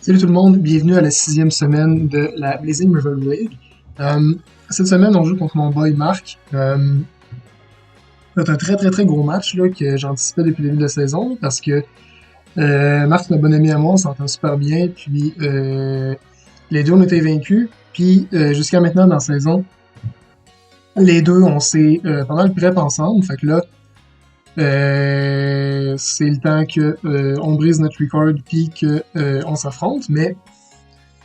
Salut tout le monde, bienvenue à la 6e semaine de la Blazing River League. Cette semaine, on joue contre mon boy Marc. C'est un très très très gros match là, que j'anticipais depuis le début de la saison parce que Marc, c'est un bon ami à moi, on s'entend super bien, puis les deux ont été vaincus, puis jusqu'à maintenant dans la saison, les deux on s'est pas mal prep ensemble, fait que là, c'est le temps que on brise notre record puis que on s'affronte, mais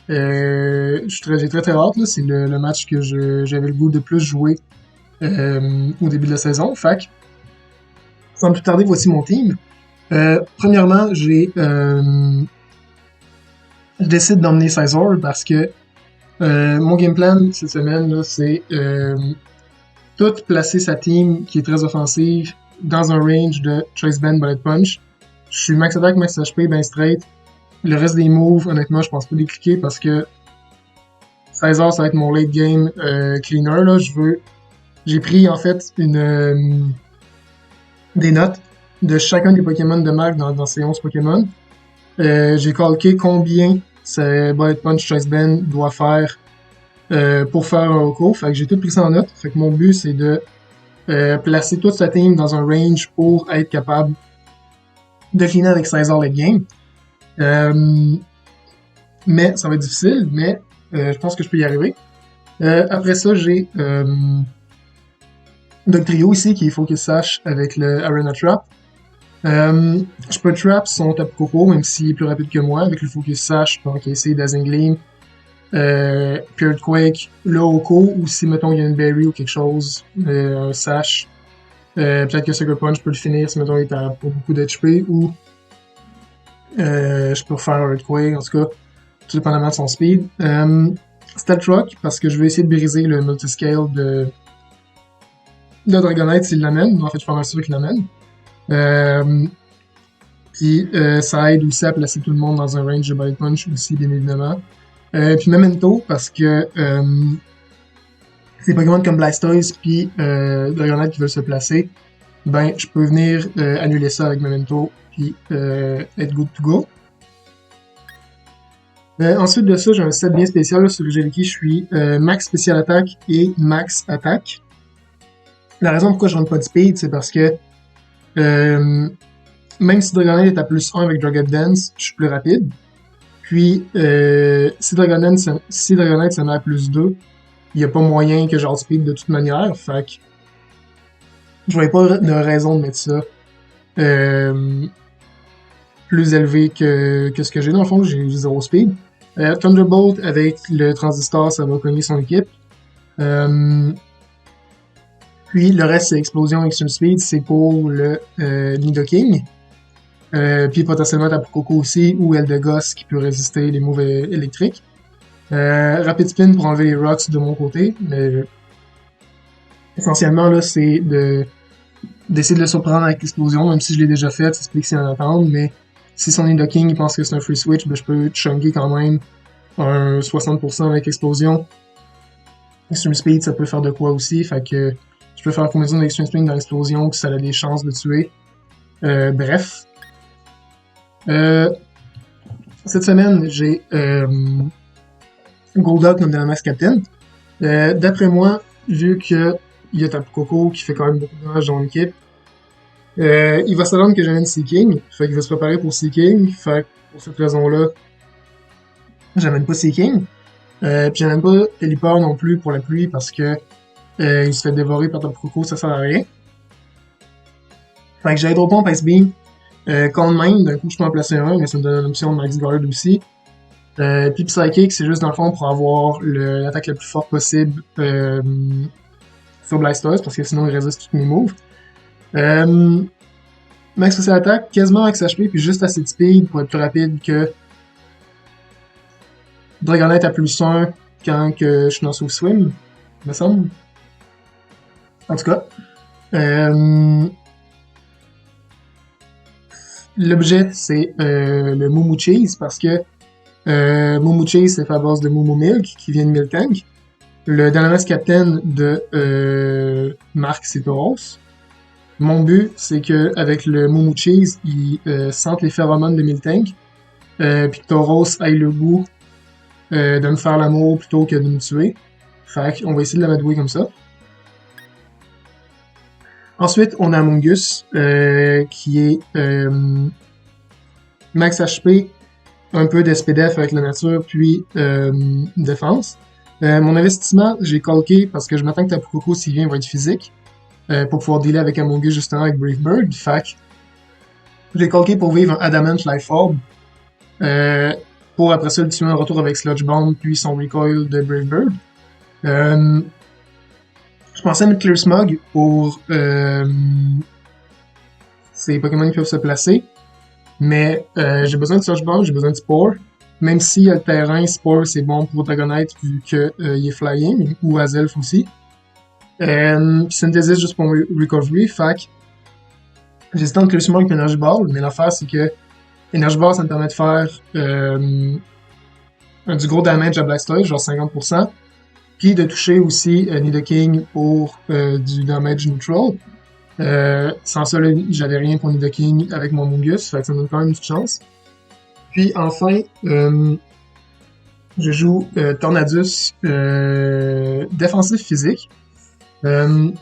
j'ai très très hâte, là. C'est le match que j'avais le goût de plus jouer au début de la saison. Fait que, sans plus tarder, voici mon team. Premièrement, je décide d'emmener Sizor parce que mon game plan cette semaine, là, c'est tout placer sa team qui est très offensive dans un range de Choice Band Bullet Punch. Je suis max attack, max HP, ben straight. Le reste des moves, honnêtement, je pense pas les cliquer parce que 16 heures, ça va être mon late game cleaner. Là. J'ai pris en fait des notes de chacun des Pokémon de Marc dans ces 11 Pokémon. J'ai calqué combien ce Bullet Punch Choice Band doit faire pour faire un Oko. Fait que j'ai tout pris ça en note. Fait que mon but, c'est de placer toute sa team dans un range pour être capable de finir avec 16 heures late game. Mais ça va être difficile, mais je pense que je peux y arriver. Après ça, j'ai Dugtrio ici qu'il faut qu'il sache avec le Arena Trap. Je peux trap son Tapu Koko, même s'il est plus rapide que moi. Avec le Focus Sash, je peux encaisser Dazzling Gleam, puis Earthquake, le Oko, ou si, mettons, il y a une Berry ou quelque chose, un Sash. Peut-être que Sucker Punch peut le finir si, mettons, il est à pas beaucoup d'HP, ou je peux refaire un Earthquake, en tout cas, tout dépendamment de son speed. Stealth Rock, parce que je vais essayer de briser le multiscale de Dragonite s'il l'amène. En fait, je suis pas mal sûr qu'il l'amène. Puis ça aide aussi à placer tout le monde dans un range de Bullet Punch aussi, bien évidemment. Puis Memento, parce que ces Pokémon comme Blastoise puis Dragonite qui veulent se placer, ben je peux venir annuler ça avec Memento puis être good to go. Ensuite de ça, j'ai un set bien spécial là, sur lequel je suis max spécial attaque et max attaque. La raison pourquoi je rentre pas de speed, c'est parce que même si Dragonite est à plus 1 avec Dragon Dance, je suis plus rapide. Puis si Dragonite se met à plus 2, il n'y a pas moyen que j'en speed de toute manière. Fait que je voyais pas de raison de mettre ça plus élevé que ce que j'ai. Dans le fond, j'ai 0 speed. Thunderbolt avec le transistor, ça va cogner son équipe. Puis le reste, c'est Explosion Extreme Speed, c'est pour le Nidoking. Puis potentiellement Tapu Koko aussi, ou Eldegoss qui peut résister les moves électriques. Rapid Spin pour enlever les rocks de mon côté, mais essentiellement là, c'est d'essayer de le surprendre avec l'explosion, même si je l'ai déjà fait, ça explique s'il en attend, mais si son Nidoking il pense que c'est un free switch, ben je peux chunker quand même un 60% avec explosion. Extreme Speed, ça peut faire de quoi aussi, fait que je peux faire la combinaison d'Extreme Speed dans l'explosion, que ça a des chances de tuer. Bref. Cette semaine, j'ai Golduck comme Dynamax Captain. D'après moi, vu qu'il y a Tapu Koko qui fait quand même beaucoup de dommages dans l'équipe, il va s'attendre que j'amène Seaking, fait qu'il va se préparer pour Seaking, fait que pour cette raison-là, j'amène pas Seaking. Puis j'amène pas Pelipper non plus pour la pluie parce que il se fait dévorer par Tapu Koko, ça sert à rien. Fait que j'ai Hydropomp Ice Beam. Quand même, d'un coup je peux en placer un, mais ça me donne une option de Max Guard aussi. Puis Psychic, c'est juste dans le fond pour avoir l'attaque la plus forte possible sur Blastoise, parce que sinon il résiste tous mes moves. Max Special Attack, quasiment max HP, puis juste assez de speed pour être plus rapide que Dragonite à plus 1 quand que je suis dans Swift Swim, me semble. En tout cas. L'objet, c'est le Moo Cheese, parce que Moo Cheese, c'est fait à base de Moo Milk, qui vient de Miltank. Le Dynamax Captain de Marc, c'est Tauros. Mon but, c'est que avec le Moo Cheese, il sente les phéromones de Miltank, puis que Tauros ait le goût de me faire l'amour plutôt que de me tuer. Fait qu'on va essayer de la m'adouer comme ça. Ensuite, on a Amogus, qui est max HP, un peu d'SPDF avec la nature, puis défense. Mon investissement, j'ai calqué parce que je m'attends que Tapu Koko, s'il vient, va être physique, pour pouvoir dealer avec Amogus justement avec Brave Bird. Fait que j'ai calqué pour vivre un Adamant Life Orb, pour après ça le tuer en retour avec Sludge Bomb, puis son recoil de Brave Bird. Je pensais mettre Clear Smog pour ces Pokémon qui peuvent se placer, mais j'ai besoin de Sludge Bomb, j'ai besoin de Spore. Même si le terrain, Spore c'est bon pour Dragonite vu qu'il est flying, ou Azelf aussi. Synthesis juste pour Recovery, fait que j'hésite entre Clear Smog et Energy Ball, mais l'affaire c'est que Energy Ball ça me permet de faire du gros damage à Blastoise, genre 50%. Puis de toucher aussi Nidoking pour du damage neutral. Sans ça, j'avais rien pour Nidoking avec mon Mungus, fait que ça me donne quand même une petite chance. Puis enfin, je joue Tornadus défensif physique. Je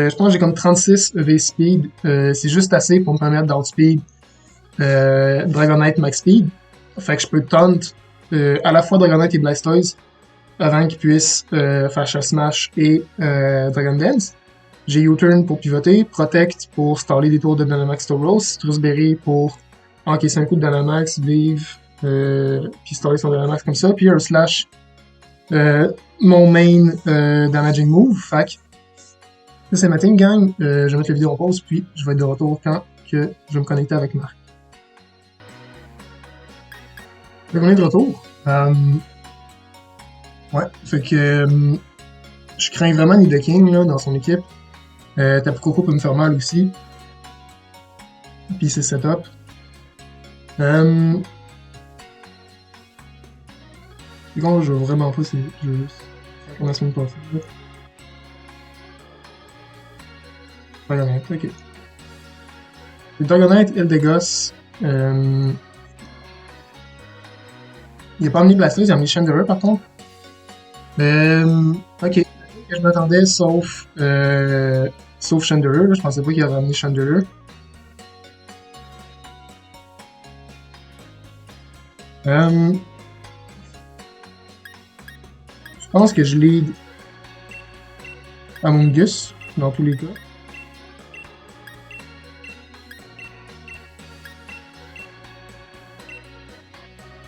pense que j'ai comme 36 EV Speed. C'est juste assez pour me permettre d'outspeed Dragonite Max Speed. Fait que je peux taunt à la fois Dragonite et Blastoise avant qu'ils puissent faire Shell Smash et Dragon Dance. J'ai U-Turn pour pivoter, Protect pour staller des tours de Dynamax Tauros, Citrus Berry pour encaisser un coup de Dynamax, vivre, puis staller son Dynamax comme ça, puis Earth Slash, mon main damaging move. Fait que ça c'est ma team gang, je vais mettre la vidéo en pause, puis je vais être de retour quand que je vais me connecter avec Marc. Donc on est de retour. Ouais, fait que je crains vraiment Nidoking là, dans son équipe. Tapu Koko peut me faire mal aussi. Puis c'est setup. Bon, je veux vraiment pas, c'est juste comme la semaine passée. Dragonite, ok. Dragonite, Eldegoss. Il a pas amené Blastoise, il a amené Chandelure par contre. Ok. Je m'attendais, sauf Chandelure. Je pensais pas qu'il aurait amené Chandelure. Je pense que je lead Amogus dans tous les cas.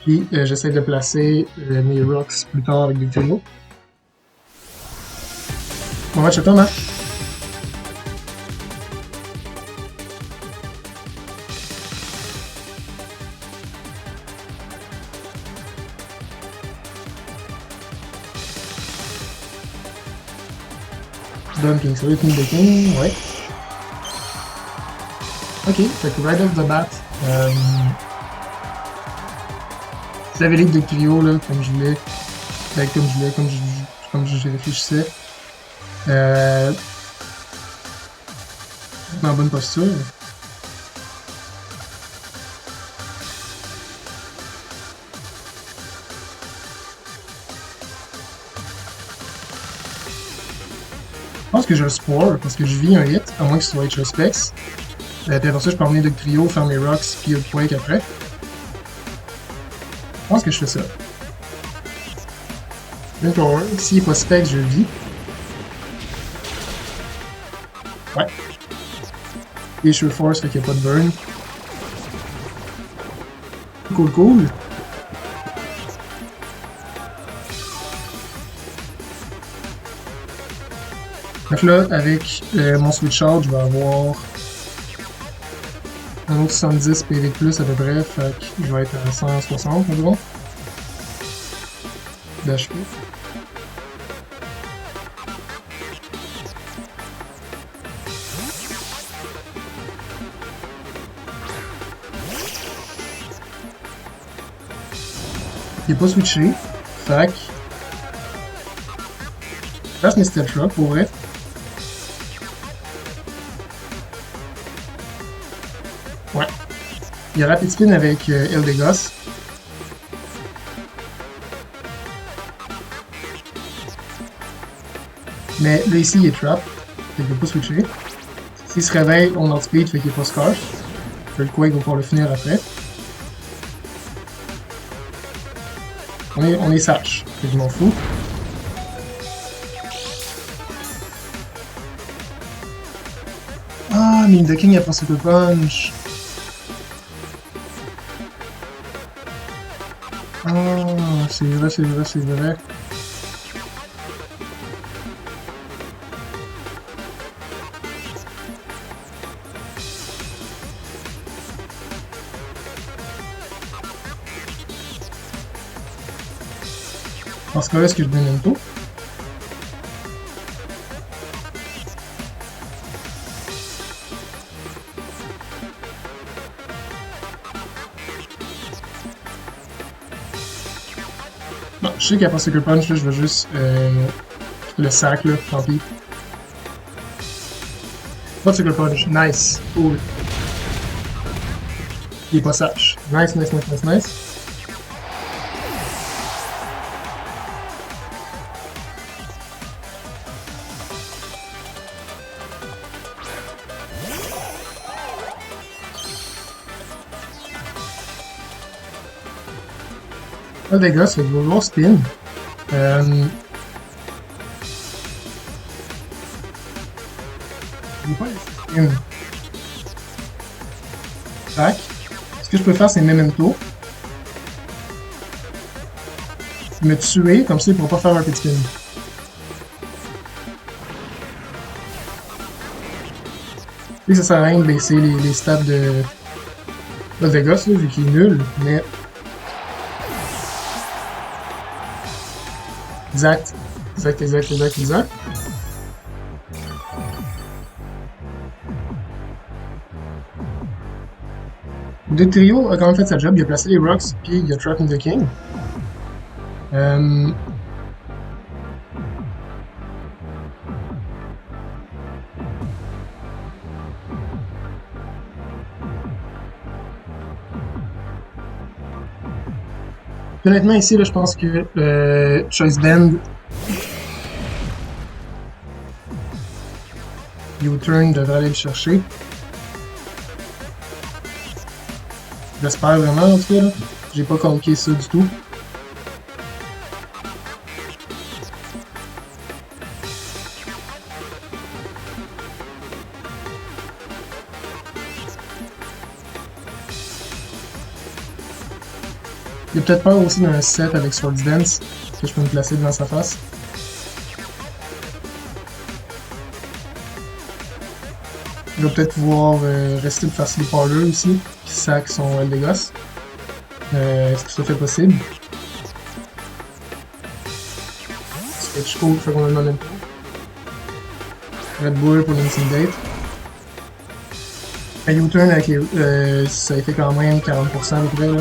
Puis j'essaie de placer mes rocks plus tard avec des tuyaux. Bon match à toi, Marc. Dumping, ça va être Nidoking, ouais. Ok, fait que right off the bat, j'avais les deux trios là, comme je voulais, comme je réfléchissais. En bonne posture. Je pense que j'ai un Spore parce que je vis un hit, à moins que ce soit HS Specs. Puis après ça, je peux revenir de trio, faire mes rocks, puis Quake après. Je pense que je fais ça. Encore un. S'il n'est pas Specs, je le vis. Ouais. Et je force, fait qu'il n'y a pas de burn. Cool, cool. Donc là, avec mon switch out, je vais avoir un autre 70 PV de plus à peu près, fait que je vais être à 160 environ d'HP. Il n'est pas switché, fait que je passe mes steps là pour vrai. Ouais. Il y a Rapid Spin avec Eldegoss. Mais là, ici, il est trap. Fait qu'il ne peut pas switcher. S'il se réveille, on outspeed, fait qu'il n'est pas scarf. Fait le Quake va pouvoir le finir après. On est Satch, fait que je m'en fous. Ah, mais The King a pas Super Punch. Ah, c'est vrai, c'est vrai, c'est vrai. Dans ce cas-là, est-ce que je donne un tour? Non, je sais qu'il n'y a pas Sucker Punch, là, je veux juste le sac, là, tant pis. Pas de Sucker Punch, nice, cool. Il est pas sage. Nice, nice, nice, nice, nice. Ah, les gars, ça va vouloir spin. Je vais pas laisser spin. Tac. Ce que je peux faire, c'est Memento. Me tuer, comme ça, il pourra pas faire un petit spin. Et ça sert à rien de baisser les stats de Vegas, là, vu qu'il est nul, mais. Exact. Exact, exact, exact, exact. Le trio a quand même fait sa job, il a placé les rocks, puis il a trap The King. Honnêtement, ici, là, je pense que Choice Band U-turn devrait aller le chercher. J'espère vraiment, en tout cas. J'ai pas calqué ça du tout. Il y a peut-être peur aussi d'un set avec Swords Dance, que je peux me placer devant sa face. Il va peut-être pouvoir rester de face les parleurs aussi, qui sac son Eldegoss. Est-ce que ça fait possible? Sketch Code, fait qu'on a le momentum. Red Bull pour l'Intimidate. Un U-turn avec les. Ça a fait quand même 40% à peu près là.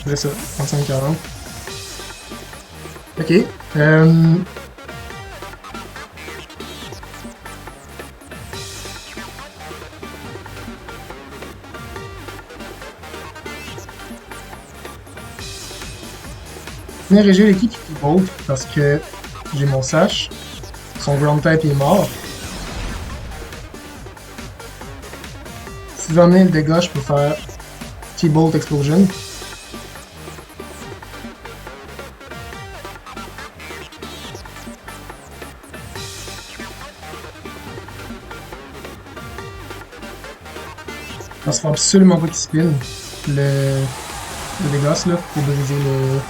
C'est ça, 35-40. Ok. Je vais régir l'équipe qui vote parce que j'ai mon Sash. Son ground type est mort. Si j'en ai le dégât, je peux faire T-Bolt Explosion. Ça se fera absolument pas qu'il spin le dégâts là pour briser le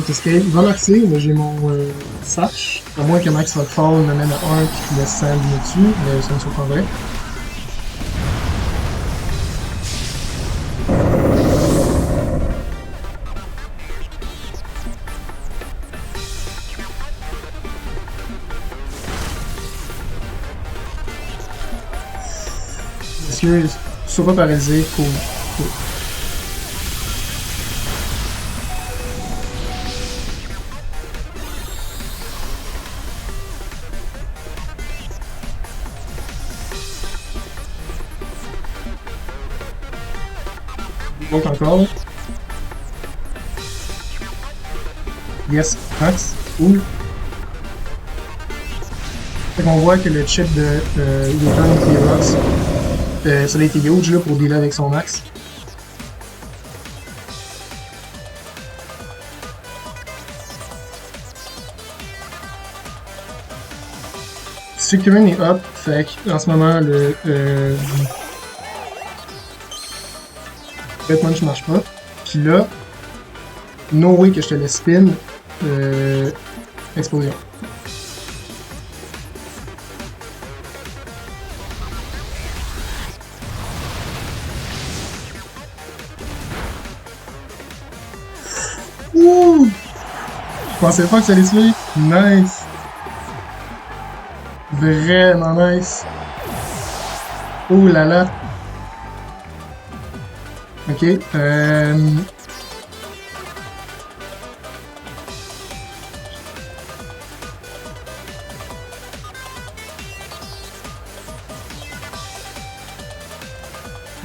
escape. Il va maxer, mais j'ai mon Sash. À moins que Max Rockfall me mène à 1 et qu'il laisse Sand dessus, mais ça me surprendrait. Excuse, sois pas paralysé, cool. Cool. Donc encore, là. Yes, Max. Cool. Fait qu'on voit que le chip de Return of the Heroes, ça a été huge là, pour dealer avec son max. Sucrun est up, fait qu'en ce moment, le Red Punch marche pas. Puis là, no way que je te laisse spin. Explosion. Ouh! Je pensais pas que ça allait tuer. Nice! Vraiment nice! Oh là là! Ok, il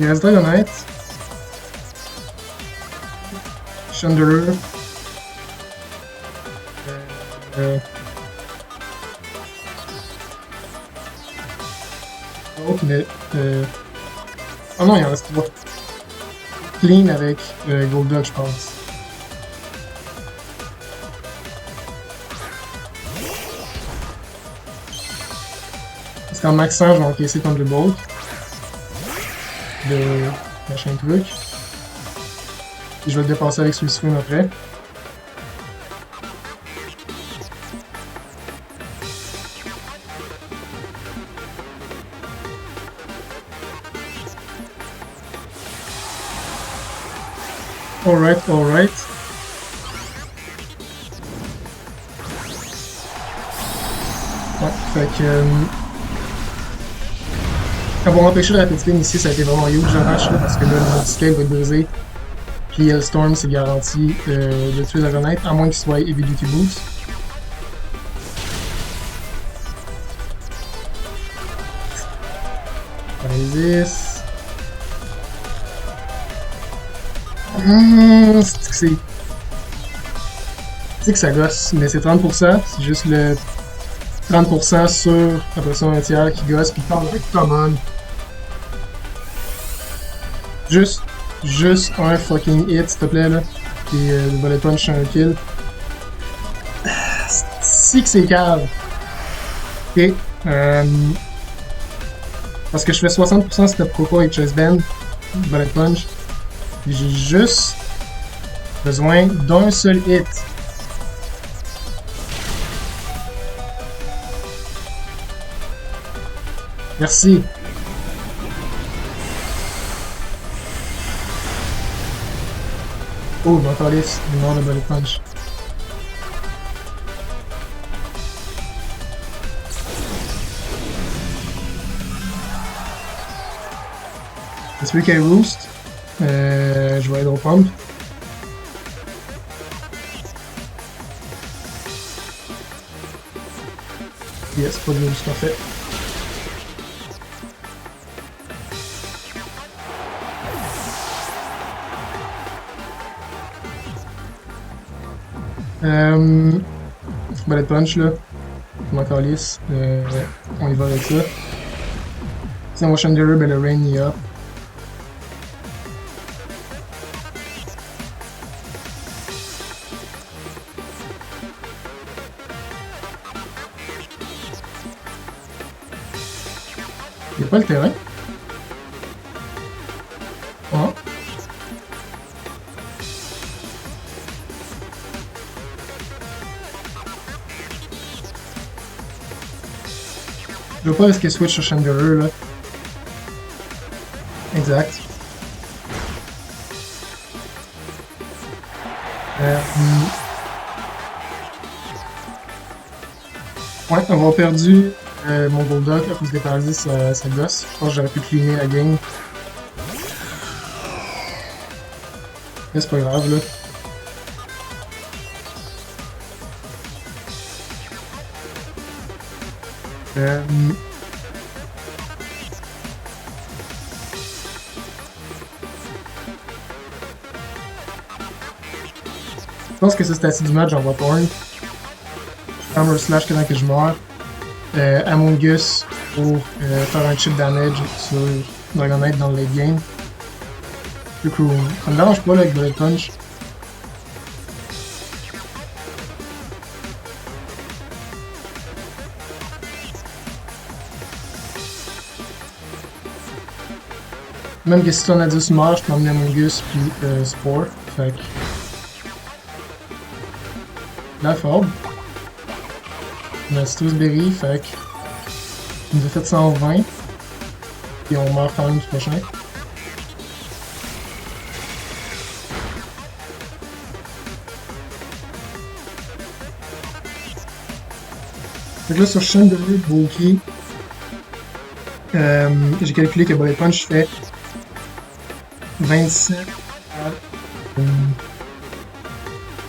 reste Dragonite. Chandelure. L'autre, mais... Oh non, il en reste 3. Clean avec Golduck, je pense. Parce qu'en maxant, je vais encaisser Thunderbolt. De machin truc. Et je vais le dépasser avec Suicune après. Alright, alright. Ouais, fait que... Avoir empêché le Rapid Spin ici, ça a été vraiment huge le match, là, parce que là, le multiscale va être brisé. Puis Hellstorm, c'est garanti de tuer Dragonite, à moins qu'il soit Heavy Duty Boost. Isis. C'est que ça gosse, mais c'est 30%, c'est juste le 30% sur la pression un tiers qui gosse, pis come on. Juste un fucking hit, s'il te plaît, là. Puis le bullet punch un kill. Si que c'est cave. Ok. Parce que je fais 60% step Coco et Chest Bend, bullet punch. J'ai juste besoin d'un seul hit. Merci. Oh, Mentalist, il mort de bullet punch. C'est celui qui a Roost. Je vais Hydro Pump. Yes, pas de Roost, parfait. Bullet Punch là. Mentalist. On y va avec ça. Si on va Chandelure, ben le Rain y up. Y'a pas le terrain? Ah. Je veux pas risquer switch sur Chandelure là. Exact. Ouais, on va perdu mon Golduck à cause des paralyses, ça gosse. Je pense que j'aurais pu cleaner la game. Mais c'est pas grave là. pense que c'est statut du match, j'envoie Thorn. Armor Slash pendant que je meurs. Among Us pour faire un chip damage sur Dragonite dans le late game. Du coup, ça me dérange pas là, avec Bullet Punch. Même que si ton Adios meurt, je peux emmener Among Us puis Spore. Fait que. La Forbe. On a Stoosberry, fait que. Il nous a fait 120. Et on meurt quand même du prochain. Fait que là, sur Chandelier, Brookie, j'ai calculé que Bullet Punch fait 27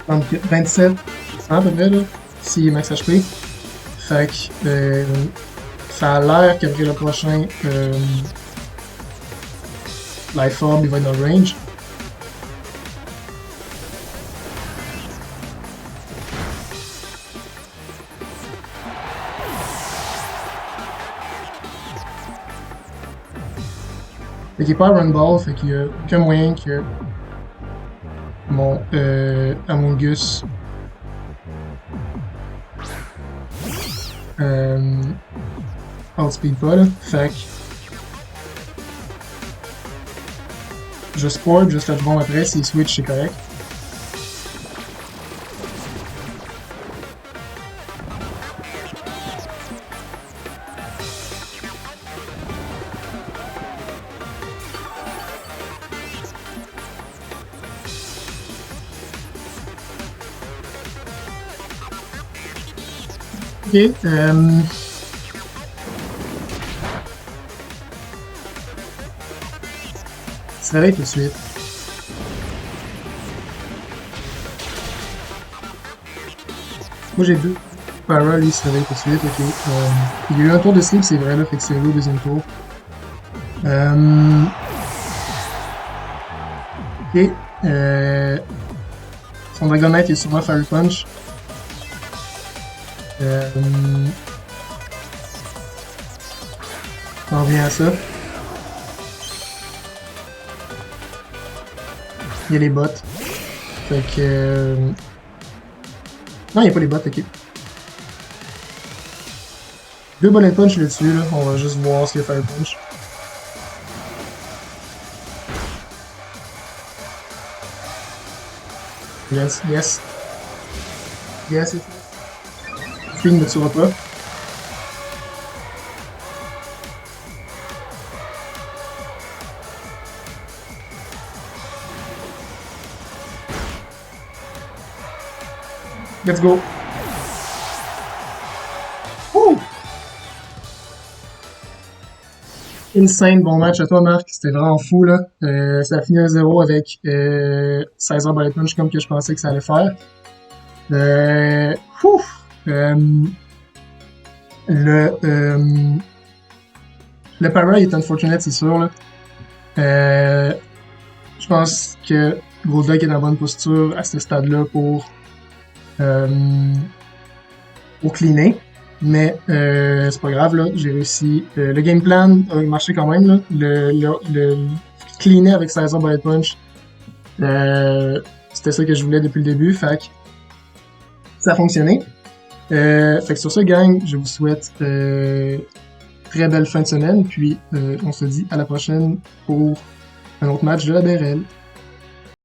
à 27 à peu près, là, si max HP. Fait que ça a l'air qu'après le prochain Life Orb, il va être dans le range. Fait qu'il est pas Run Ball, fait qu'il y a aucun moyen que mon Among Us outspeed pas là. Fait que je sport, je fais bon après, s'il switch c'est correct. Ok, se réveille tout de suite. Moi j'ai deux. Para, lui, se réveille tout de suite, ok. Il y a eu un tour de sleep, c'est vrai, là, fait que c'est le deuxième tour. Ok. Son Dragonite est sûrement Fire Punch. On revient à ça. Il y a les bots. Fait que... Non, il n'y a pas les bots, ok. Deux Bullet Punch là-dessus, là. On va juste voir ce qu'il y a Fire Punch. Yes, yes. Yes, yes. Fing ne tuera pas. Let's go. Woo! Insane, bon match à toi Marc, c'était vraiment fou là. Ça a fini 1-0 avec 16 heures Bullet Punch comme que je pensais que ça allait faire. Le para est unfortunate, c'est sûr. Là. Je pense que Golduck est dans la bonne posture à ce stade-là pour cleaner. Mais c'est pas grave, là, j'ai réussi. Le game plan a marché quand même. Là. Le cleaner avec 16 Bullet Punch, c'était ça que je voulais depuis le début. Fait que ça a fonctionné. Fait que sur ce, gang, je vous souhaite très belle fin de semaine. Puis on se dit à la prochaine pour un autre match de la BRL.